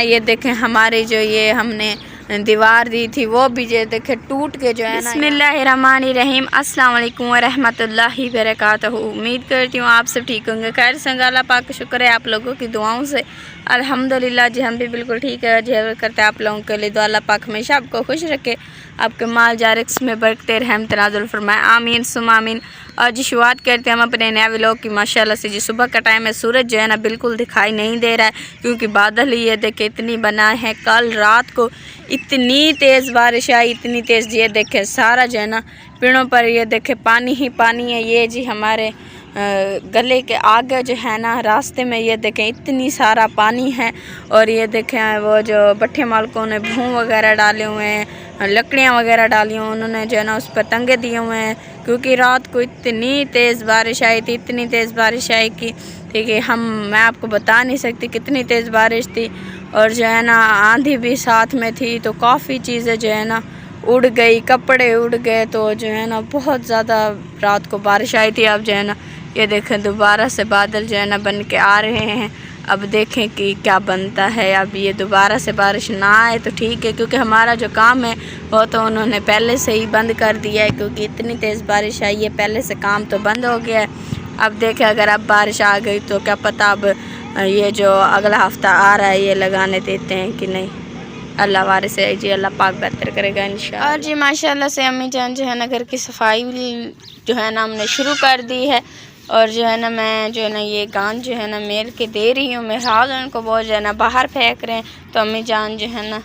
ये देखें हमारी जो ये हमने दीवार दी थी वो भी ये देखें टूट के जो है ना। बिस्मिल्लाहिर्रहमानिर्रहीम, अस्सलाम वालेकुम व रहमतुल्लाहि बरकातहू। उम्मीद करती हूँ आप सब ठीक होंगे, खैर संग। अल्लाह पाक का शुक्र है आप लोगों की दुआओं से अल्हम्दुलिल्लाह जी हम भी बिल्कुल ठीक है। जी करते हैं आप लोगों के लिए दुआ, अल्लाह पाक हमेशा आपको खुश रखे, आपके माल जारिक्स में बरकते रहम तनाजुल फरमाए, आमीन सुम आमीन। और जी शुरुआत करते हैं हम अपने नए व्लॉग की। माशाल्लाह से जी सुबह का टाइम है, सूरज जो है ना बिल्कुल दिखाई नहीं दे रहा है क्योंकि बादल ही ये देखे इतनी बना है। कल रात को इतनी तेज़ बारिश आई, इतनी तेज़, ये देखे सारा जो है ना पेड़ों पर ये देखे पानी ही पानी है। ये जी हमारे गले के आगे जो है ना रास्ते में ये देखें इतनी सारा पानी है। और ये देखें वो जो भट्ठे मालकों ने भूं वगैरह डाले हुए हैं, लकड़ियाँ वगैरह डाली हुई, उन्होंने जो है ना उस पर तंगे दिए हुए हैं क्योंकि रात को इतनी तेज़ बारिश आई थी, इतनी तेज़ बारिश आई कि ठीक है मैं आपको बता नहीं सकती कितनी तेज़ बारिश थी। और जो है ना आंधी भी साथ में थी, तो काफ़ी चीज़ें जो है ना उड़ गई, कपड़े उड़ गए, तो जो है ना बहुत ज़्यादा रात को बारिश आई थी। अब जो है ना ये देखें दोबारा से बादल जो है ना बन के आ रहे हैं। अब देखें कि क्या बनता है। अब ये दोबारा से बारिश ना आए तो ठीक है, क्योंकि हमारा जो काम है वो तो उन्होंने पहले से ही बंद कर दिया है क्योंकि इतनी तेज़ बारिश आई है, पहले से काम तो बंद हो गया है। अब देखें अगर अब बारिश आ गई तो क्या पता अब ये जो अगला हफ्ता आ रहा है ये लगाने देते हैं कि नहीं। अल्लाह वारिस है जी, अल्लाह पाक बेहतर करेगा इंशाअल्लाह। और जी माशाल्लाह से अम्मी जान जो है ना घर की सफाई जो है ना हमने शुरू कर दी है। और जो है ना मैं जो है ना ये गान जो है ना मेल के दे रही हूँ, मेरे हाथ उनको बहुत जो है ना बाहर फेंक रहे हैं, तो अम्मी जान जो है ना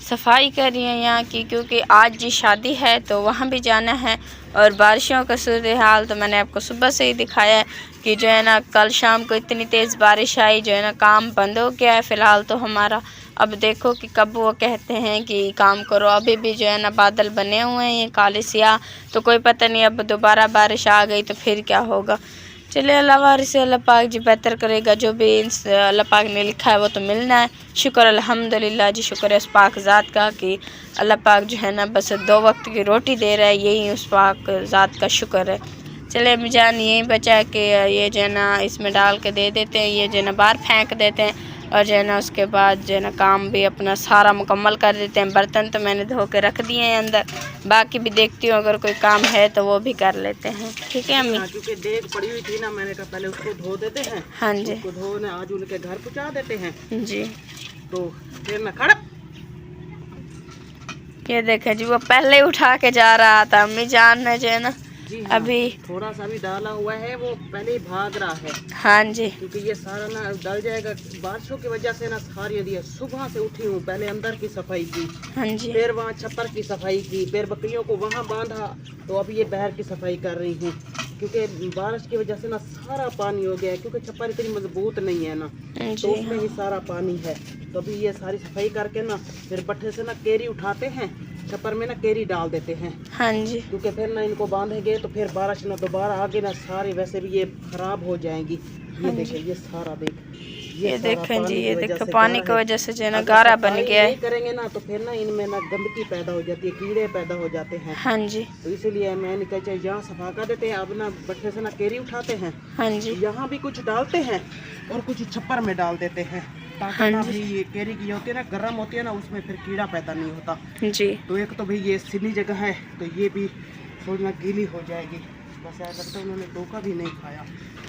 सफाई कर रही है यहाँ की, क्योंकि आज जी शादी है तो वहाँ भी जाना है। और बारिशों का सूरत हाल तो मैंने आपको सुबह से ही दिखाया है कि जो है ना कल शाम को इतनी तेज़ बारिश आई, जो है ना काम बंद हो गया है फ़िलहाल तो हमारा। अब देखो कि कब वो कहते हैं कि काम करो, अभी भी जो है ना बादल बने हुए हैं ये काले स्याह, तो कोई पता नहीं अब दोबारा बारिश आ गई तो फिर क्या होगा। चलिए अल्लाह वारिस अल्लाह पाक जी बेहतर करेगा, जो भी अल्लाह पाक ने लिखा है वो तो मिलना है। शुक्र अल्हम्दुलिल्लाह जी, शुक्र है उस पाक ज़ात का कि अल्लाह पाक जो है ना बस 2 वक्त की रोटी दे रहा है, यही उस पाक ज़ात का शुक्र है। चलिए अम्मी जान यही बचा है कि ये जो है ना इसमें डाल के दे देते हैं, ये जो है ना बाहर फेंक देते हैं। और जो है ना उसके बाद जो है ना काम भी अपना सारा मुकम्मल कर देते हैं। बर्तन तो मैंने धो के रख दिए हैं अंदर, बाकी भी देखती हूँ अगर कोई काम है तो वो भी कर लेते हैं। ठीक है अम्मी? क्योंकि देख पड़ी हुई थी ना, मैंने कहा पहले उसको धो देते हैं। हाँ जी, उसको धोने आज उनके घर पहुँचा देते हैं जी। तो फिर ना खड़प। ये देखें जी वो पहले उठा के जा रहा था, अम्मी जान ने जो है ना हाँ, अभी थोड़ा सा भी डाला हुआ है, वो पहले ही भाग रहा है। हाँ जी, क्योंकि ये सारा ना डल जाएगा बारिशों की वजह से ना। सारी यदि सुबह से उठी हूँ, पहले अंदर की सफाई की, हाँ जी, फिर वहाँ छप्पर की सफाई की, फिर बकरियों को वहाँ बांधा, तो अभी ये बाहर की सफाई कर रही हूँ क्योंकि बारिश की वजह से ना सारा पानी हो गया है। क्योंकि छप्पर इतनी मजबूत नहीं है ना, तो उसमें ही सारा पानी है। तो अभी ये सारी सफाई करके ना फिर भट्ठे से ना केरी उठाते हैं, छप्पर में ना केरी डाल देते हैं। हाँ जी, क्योंकि फिर ना इनको बांधेंगे तो फिर बारिश ना दोबारा आगे ना सारी वैसे भी ये खराब हो जाएंगी। ये देखें ये सारा ये देखें जी, ये देखो पानी की वजह से जो है ना गारा बन गया है। करेंगे ना तो फिर ना इनमें ना गंदगी पैदा हो जाती है, कीड़े पैदा हो जाते हैं। हाँ जी, तो इसीलिए मैंने कहा यहाँ सफा कर देते हैं। अब ना भट्ठे से ना केरी उठाते हैं, हाँ जी, यहाँ भी कुछ डालते हैं और कुछ छप्पर में डाल देते हैं ताकि ना भाई ये केरी की होती है ना गर्म होती है ना, उसमें फिर कीड़ा पैदा नहीं होता जी। तो एक तो भाई ये सीधी जगह है तो ये भी थोड़ी ना गीली हो जाएगी। बस ऐसा लगता है उन्होंने धोखा भी नहीं खाया।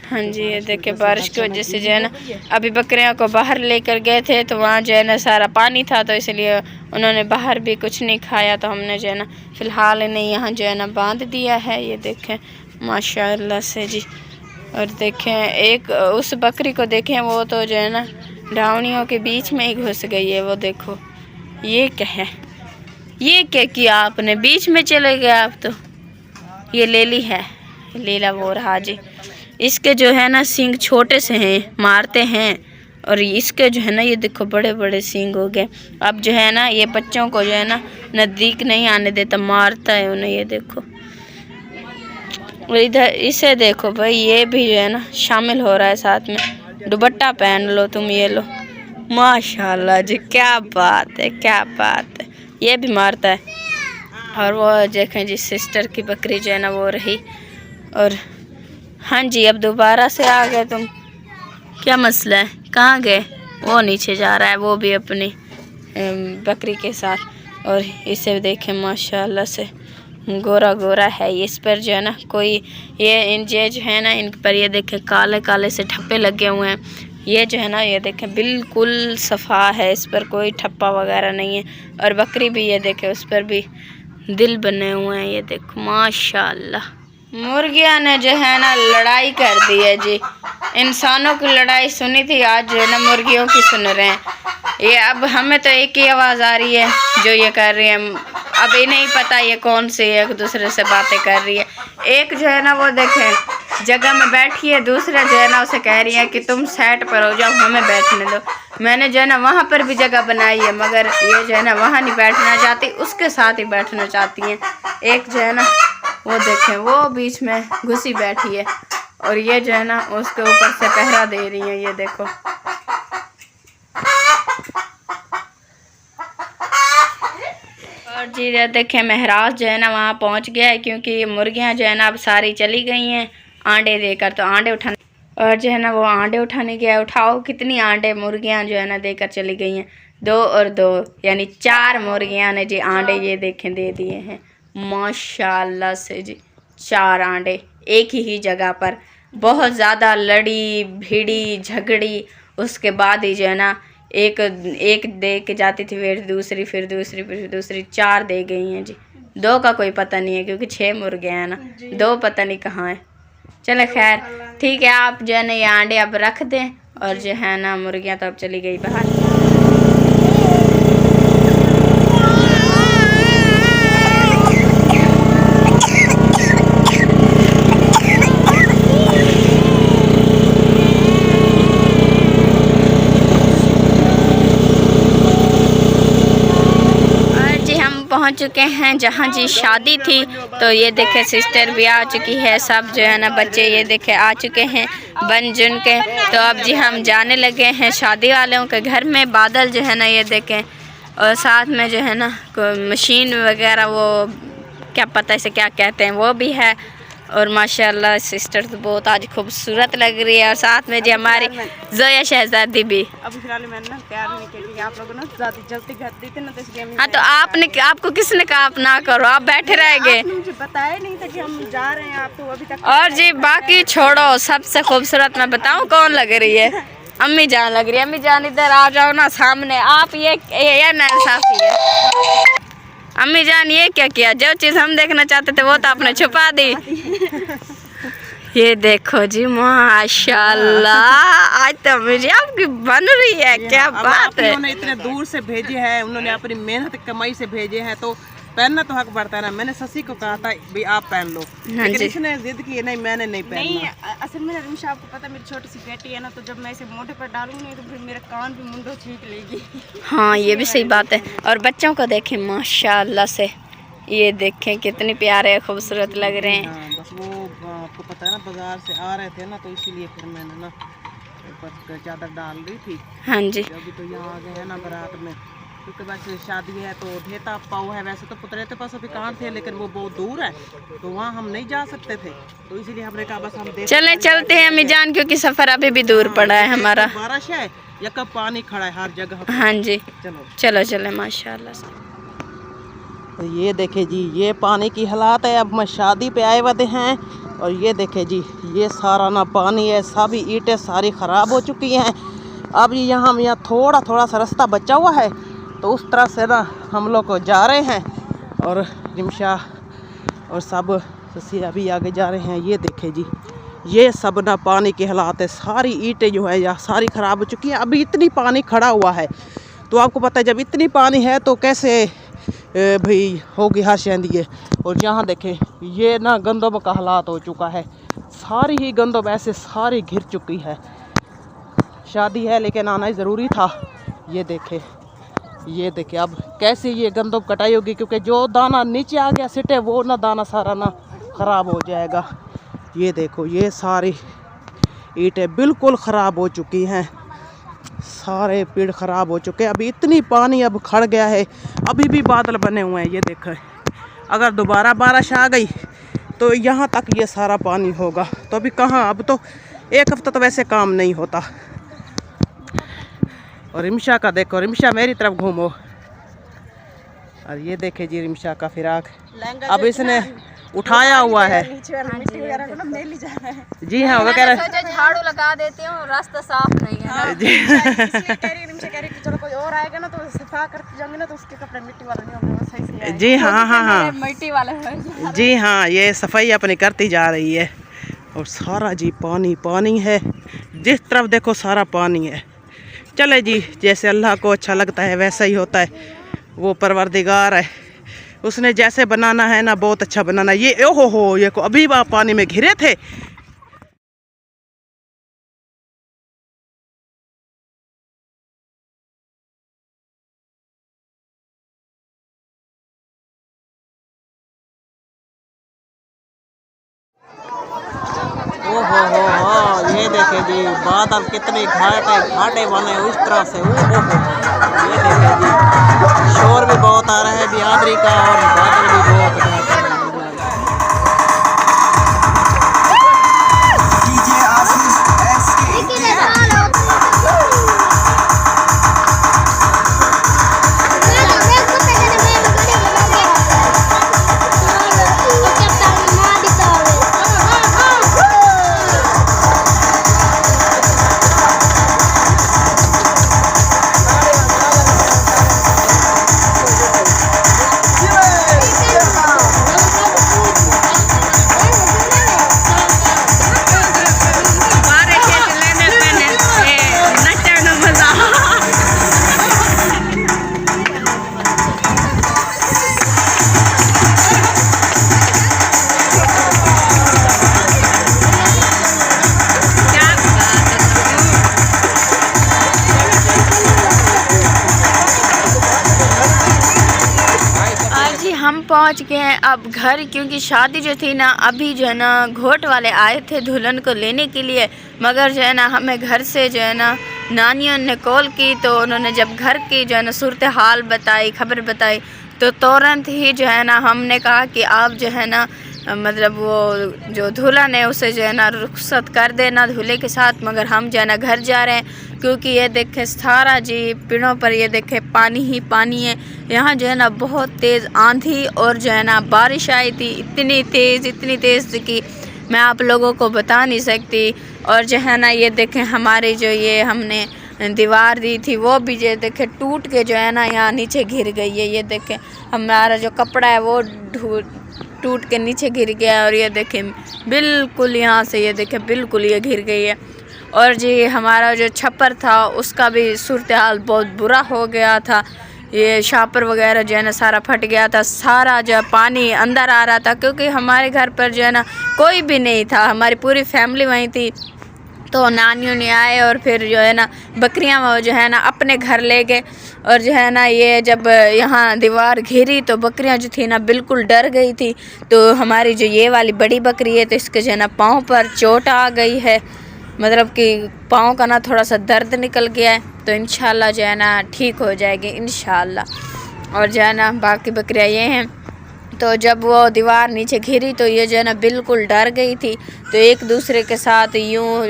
हाँ जी, ये देखिए बारिश की वजह से जो है ना अभी बकरियों को बाहर लेकर गए थे तो वहाँ जो है ना सारा पानी था, तो इसलिए उन्होंने बाहर भी कुछ नहीं खाया। तो हमने जो है ना फ़िलहाल इन्हें यहाँ जो है ना बांध दिया है। ये देखें माशाल्लाह से जी। और देखें एक उस बकरी को देखें, वो तो जो है ना डावनियों के बीच में ही घुस गई है। वो देखो ये क्या है, ये क्या किया आपने, बीच में चले गए आप तो। ये लेली है, लीला वो रहा जी। इसके जो है ना सींग छोटे से हैं, मारते हैं, और इसके जो है ना ये देखो बड़े बड़े सींग हो गए। अब जो है ना ये बच्चों को जो है ना नज़दीक नहीं आने देता, मारता है उन्हें। ये देखो और इधर इसे देखो भाई, ये भी जो है ना शामिल हो रहा है साथ में। दुपट्टा पहन लो तुम, ये लो माशाल्लाह जी, क्या बात है, क्या बात है। ये भी मारता है। और वो देखें जी सिस्टर की बकरी जो है ना वो रही। और हाँ जी अब दोबारा से आ गए तुम, क्या मसला है, कहाँ गए? वो नीचे जा रहा है, वो भी अपनी बकरी के साथ। और इसे देखें माशाल्लाह से गोरा गोरा है। इस पर जो है ना कोई ये जो है ना इन पर ये देखें काले काले से ठप्पे लगे हुए हैं। ये जो है ना ये देखें बिल्कुल सफ़ा है, इस पर कोई ठप्पा वगैरह नहीं है। और बकरी भी ये देखें उस पर भी दिल बने हुए हैं। ये देखो माशाल्लाह। मुर्गियाँ ने जो है ना लड़ाई कर दी है जी। इंसानों की लड़ाई सुनी थी, आज जो है ना मुर्गियों की सुन रहे हैं। ये अब हमें तो एक ही आवाज़ आ रही है जो ये कर रही है। अब ये नहीं पता ये कौन सी एक दूसरे से बातें कर रही है। एक जो है ना वो देखें जगह में बैठी है, दूसरा जो है ना उसे कह रही है कि तुम साइड पर हो जाओ, हमें बैठने दो। मैंने जो है ना वहाँ पर भी जगह बनाई है, मगर ये जो है ना वहाँ नहीं बैठना चाहती, उसके साथ ही बैठना चाहती हैं। एक जो है ना वो देखें वो बीच में घुसी बैठी है और ये जो है ना उसके ऊपर से पहरा दे रही है। ये देखो और जी ये देखें महराज जो है ना वहाँ पहुँच गया है, क्योंकि मुर्गियाँ जो है ना अब सारी चली गई हैं आंडे देकर। तो आंडे उठाने और जो है ना वो आंडे उठाने गया। उठाओ कितनी आंडे मुर्गियाँ जो है ना देकर चली गई हैं। 2 और 2 यानी 4 मुर्गियाँ ने जी आंडे ये देखें दे दिए हैं माशाल्लाह से जी। 4 आंडे एक ही जगह पर। बहुत ज़्यादा लड़ी भिड़ी झगड़ी, उसके बाद ही जो है ना एक दे के जाती थी, फिर दूसरी फिर दूसरी फिर दूसरी। 4 दे गई हैं जी। 2 का कोई पता नहीं है क्योंकि 6 मुर्गे हैं ना, 2 पता नहीं कहाँ है। चले खैर ठीक है, आप जो है ना ये आंडे अब रख दें। और जो है ना मुर्गियाँ तो अब चली गई बाहर। पहुंच चुके हैं जहां जी शादी थी। तो ये देखे सिस्टर भी आ चुकी है, सब जो है ना बच्चे ये देखे आ चुके हैं बन जुन के। तो अब जी हम जाने लगे हैं शादी वालों के घर में। बादल जो है ना ये देखें और साथ में जो है ना मशीन वगैरह वो क्या पता इसे क्या कहते हैं वो भी है। और माशाल्लाह सिस्टर तो बहुत आज खूबसूरत लग रही है। और साथ में जी हमारी जोया शहजादी भी। अभी फिलहाल मैंने ना तैयार नहीं की, आप लोगों ने जल्दी घर दी थी ना, तो इसलिए हाँ तो आपको किसने कहा आप ना करो, आप बैठे रह गए। मुझे बताया नहीं था कि हम जा रहे हैं, आप तो अभी तक। और जी बाकी छोड़ो, सबसे खूबसूरत मैं बताऊँ कौन लग रही है? अम्मी जान लग रही है। अम्मी जान इधर आ जाओ ना सामने। आप ये नाइंसाफी है। अम्मी जान ये क्या किया? जो चीज़ हम देखना चाहते थे वो तो आपने छुपा दी। ये देखो जी माशाल्लाह, आज तो मुझे आपकी बन रही है। क्या बात है। उन्होंने इतने दूर से भेजे हैं, उन्होंने अपनी मेहनत कमाई से भेजे हैं, तो पहनना तो हक बढ़ता है ना। मैंने शशि को कहा था भाई आप पहन लो, लेकिन इसने जिद की नहीं मैंने नहीं पहनना। नहीं असल में रिमशा आपको पता मेरी छोटी सी बेटी है ना, तो जब मैं इसे मोटे पर डालूंगी तो फिर मेरा कान भी मुंडो छींक लेगी। हाँ ये भी सही बात है। और बच्चों को देखें माशाल्लाह से, ये देखें कितने प्यारे खूबसूरत लग रहे हैं। हाँ, बस वो आपको पता है ना बाजार से आ रहे थे ना, तो इसीलिए फिर मैंने ना ऊपर चादर डाल दी थी। हाँ जी अभी तो यहाँ आ गए हैं ना बारात में, क्योंकि वैसे शादी है तो ढेता पाव है। वैसे तो पुतरे के पास अभी कहाँ थे, लेकिन वो बहुत दूर है तो वहाँ हम नहीं जा सकते थे, तो इसीलिए हमने कहा बस हम चलते हैं अम्मी जान, क्योंकि सफ़र अभी भी दूर पड़ा है हमारा। बारिश है या कब पानी खड़ा है हर जगह। हाँ जी चलो चले माशाल्लाह से। तो ये देखे जी ये पानी की हालात है। अब मैं शादी पे आए हुए हैं और ये देखे जी ये सारा ना पानी है, सभी ईंटें सारी ख़राब हो चुकी हैं। अब यहाँ थोड़ा सा रास्ता बचा हुआ है, तो उस तरफ से ना हम लोग को जा रहे हैं। और रिमशा और सब ससिया भी आगे जा रहे हैं। ये देखे जी ये सब ना पानी के हालात है, सारी ईंटें जो है या सारी ख़राब हो चुकी है। अभी इतनी पानी खड़ा हुआ है, तो आपको पता है जब इतनी पानी है तो कैसे भाई होगी हर शहदी है। और यहाँ देखें ये ना गंदम का हालात हो चुका है, सारी ही गंदम ऐसे सारी घिर चुकी है। शादी है लेकिन आना ही ज़रूरी था। ये देखे अब कैसे ये गंदम कटाई होगी, क्योंकि जो दाना नीचे आ गया सिटे वो ना दाना सारा ना ख़राब हो जाएगा। ये देखो ये सारी ईंटें बिल्कुल ख़राब हो चुकी हैं, सारे पेड़ ख़राब हो चुके हैं। अभी इतनी पानी अब खड़ गया है, अभी भी बादल बने हुए हैं। ये देखो अगर दोबारा बारिश आ गई तो यहाँ तक ये सारा पानी होगा। तो अभी कहाँ, अब तो एक हफ्ता तो वैसे काम नहीं होता। और रिमशा का देखो, रिमशा मेरी तरफ घूमो। और ये देखे जी रिमशा का फिराक अब इसने उठाया हुआ है। जी हाँ, वो कह रहे झाड़ू लगा देती हूँ, रास्ता साफ नहीं है। हाँ, चलो कोई और आएगा ना तो सफा करके जाऊंगी ना तो उसके कपड़े मिट्टी वाले नहीं होंगे, सही से आएंगे। जी हाँ हाँ हाँ, मिट्टी वाले जी हाँ, ये सफाई अपनी करती जा रही है। और सारा जी पानी पानी है, जिस तरफ देखो सारा पानी है। चले जी, जैसे अल्लाह को अच्छा लगता है वैसा ही होता है। वो परवरदिगार है, उसने जैसे बनाना है ना बहुत अच्छा बनाना। ये ओहो हो, ये को अभी आप पानी में घिरे थे। ओहो हो, ये देखे जी बादल कितने घाटे बने उस तरह से। ओहो हो, ये देखे जी शोर भी बहुत आ रहा है बिहारी का और बादल भी बहुत हम पहुंच गए हैं अब घर, क्योंकि शादी जो थी ना अभी जो है ना घोट वाले आए थे दुल्हन को लेने के लिए, मगर जो है ना हमें घर से जो है ना नानियों ने कॉल की, तो उन्होंने जब घर की जो है ना सूरत हाल बताई, खबर बताई, तो तुरंत ही जो है ना हमने कहा कि आप जो है ना मतलब वो जो दुल्हन है उसे जो है ना रुखसत कर देना दूल्हे के साथ, मगर हम जो है ना घर जा रहे हैं। क्योंकि ये देखे सारा जी पेड़ों पर ये देखे पानी ही पानी है। यहाँ जो है ना बहुत तेज़ आंधी और जो है ना बारिश आई थी, इतनी तेज़ कि मैं आप लोगों को बता नहीं सकती। और जो है ना ये देखें हमारे जो ये हमने दीवार दी थी वो भी ये देखें टूट के जो है ना यहाँ नीचे गिर गई है। ये देखें हमारा जो कपड़ा है वो टूट के नीचे गिर गया, और ये देखें बिल्कुल यहाँ से ये देखें बिल्कुल ये गिर गई है। और जी हमारा जो छप्पर था उसका भी सूरत हाल बहुत बुरा हो गया था। ये शापर वगैरह जो है ना सारा फट गया था, सारा जो पानी अंदर आ रहा था, क्योंकि हमारे घर पर जो है ना कोई भी नहीं था, हमारी पूरी फैमिली वहीं थी। तो नानियों ने आए और फिर जो है ना बकरियां जो है ना अपने घर ले गए। और जो है ना ये जब यहाँ दीवार घिरी तो बकरियां जो थी ना बिल्कुल डर गई थी। तो हमारी जो ये वाली बड़ी बकरी है तो इसके जो है ना पाँव पर चोट आ गई है, मतलब कि पाँव का ना थोड़ा सा दर्द निकल गया है, तो इंशाल्लाह जो है ना ठीक हो जाएगी इंशाल्लाह। और जो है ना बाकी बकरियाँ ये हैं। तो जब वो दीवार नीचे घिरी तो ये जो है ना बिल्कुल डर गई थी, तो एक दूसरे के साथ यूँ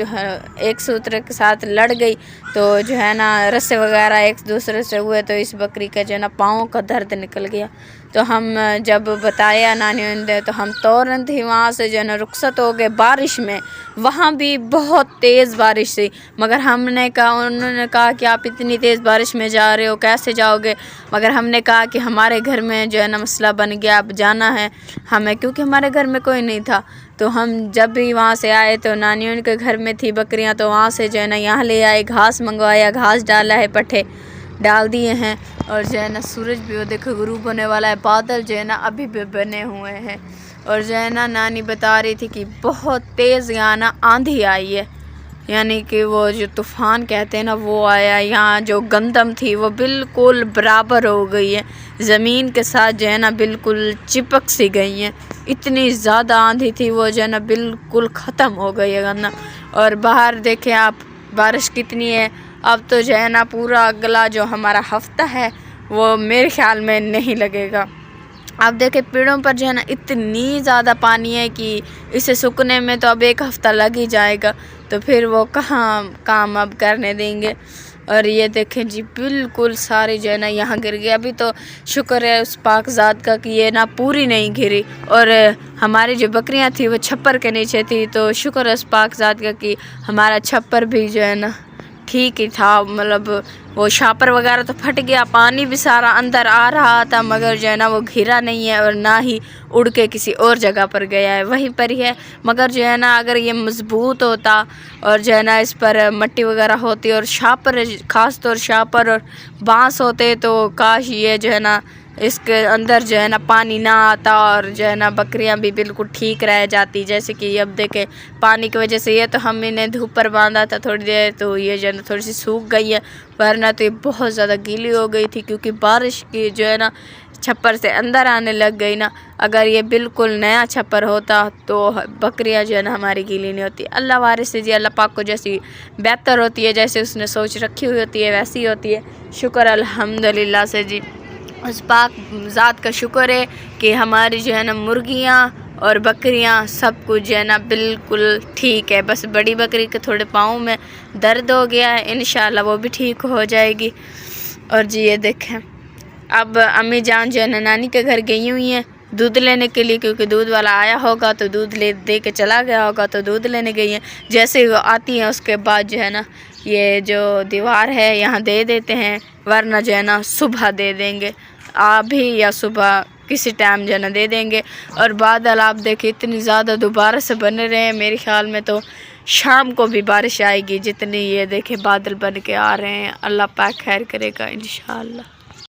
एक सूत्र के साथ लड़ गई। तो जो है ना रस्से वगैरह एक दूसरे से हुए तो इस बकरी का जो है ना पाँव का दर्द निकल गया। तो हम जब बताया नानियों ने तो हम तुरंत ही वहाँ से जो है ना रुखसत हो गए। बारिश में वहाँ भी बहुत तेज़ बारिश थी, मगर हमने कहा, उन्होंने कहा कि आप इतनी तेज़ बारिश में जा रहे हो कैसे जाओगे, मगर हमने कहा कि हमारे घर में जो है ना मसला बन गया, अब जाना है हमें, क्योंकि हमारे घर में कोई नहीं था। तो हम जब भी वहाँ से आए तो नानियों के घर में थी बकरियाँ, तो वहाँ से जो है ना यहाँ ले आए, घास मंगवाया, घास डाला है, पट्ठे डाल दिए हैं। और जो है ना सूरज भी वो देखो गुरूब होने वाला है, बादल जो है ना अभी भी बने हुए हैं। और जो है ना नानी बता रही थी कि बहुत तेज़ यहाँ ना आंधी आई है, यानी कि वो जो तूफ़ान कहते हैं ना वो आया। यहाँ जो गंदम थी वो बिल्कुल बराबर हो गई है, ज़मीन के साथ जो है ना बिल्कुल चिपक सी गई हैं। इतनी ज़्यादा आंधी थी, वो जो है ना बिल्कुल ख़त्म हो गई है गंदम। और बाहर देखें आप बारिश कितनी है। अब तो जो है ना पूरा अगला जो हमारा हफ्ता है वो मेरे ख्याल में नहीं लगेगा। आप देखें पेड़ों पर जो है ना इतनी ज़्यादा पानी है कि इसे सूखने में तो अब एक हफ़्ता लग ही जाएगा, तो फिर वो कहाँ काम अब करने देंगे। और ये देखें जी बिल्कुल सारी जो है ना यहाँ गिर गई। अभी तो शुक्र है उस पाक ज़ात का कि ये ना पूरी नहीं गिरी। और हमारी जो बकरियाँ थी वो छप्पर के नीचे थी, तो शुक्र है उस पाक ज़ात का कि हमारा छप्पर भी जो है ना ठीक ही था। मतलब वो शापर वगैरह तो फट गया, पानी भी सारा अंदर आ रहा था, मगर जो है ना वो घिरा नहीं है और ना ही उड़ के किसी और जगह पर गया है, वहीं पर ही है। मगर जो है ना अगर ये मज़बूत होता और जो है ना इस पर मट्टी वगैरह होती और शापर, ख़ास तौर शापर और बांस होते, तो काश ये जो है ना इसके अंदर जो है ना पानी ना आता और जो है ना बकरियां भी बिल्कुल ठीक रह जाती। जैसे कि अब देखें पानी की वजह से ये तो हम इन्हें धूप पर बांधा था थोड़ी देर, तो ये जो है ना थोड़ी सी सूख गई है, वरना तो ये बहुत ज़्यादा गीली हो गई थी क्योंकि बारिश की जो है ना छप्पर से अंदर आने लग गई ना। अगर ये बिल्कुल नया छप्पर होता तो बकरियां जो है ना हमारी गीली नहीं होती। अल्लाह वारिस से जी, अल्लाह पाक को जैसी बेहतर होती है, जैसे उसने सोच रखी हुई होती है वैसी ही होती है। शुक्र अल्हम्दुलिल्लाह से जी, उस पाक ज़ात का शुक्र है कि हमारी जो है ना मुर्गियाँ और बकरियाँ सब कुछ जो है ना बिल्कुल ठीक है। बस बड़ी बकरी के थोड़े पाँव में दर्द हो गया है, इंशाल्लाह वो भी ठीक हो जाएगी। और जी ये देखें अब अम्मी जान जो है ना नानी के घर गई हुई हैं दूध लेने के लिए, क्योंकि दूध वाला आया होगा तो दूध दे के चला गया होगा, तो दूध लेने गई हैं। जैसे ही वो आती हैं उसके बाद जो है ना ये जो दीवार है यहाँ दे देते हैं, वरना जो है ना सुबह दे देंगे, अभी या सुबह किसी टाइम जो है ना दे देंगे। और बादल आप देखिए इतनी ज़्यादा दोबारा से बन रहे हैं, मेरे ख्याल में तो शाम को भी बारिश आएगी, जितनी ये देखे बादल बन के आ रहे हैं। अल्लाह पाक खैर करेगा इंशाअल्लाह।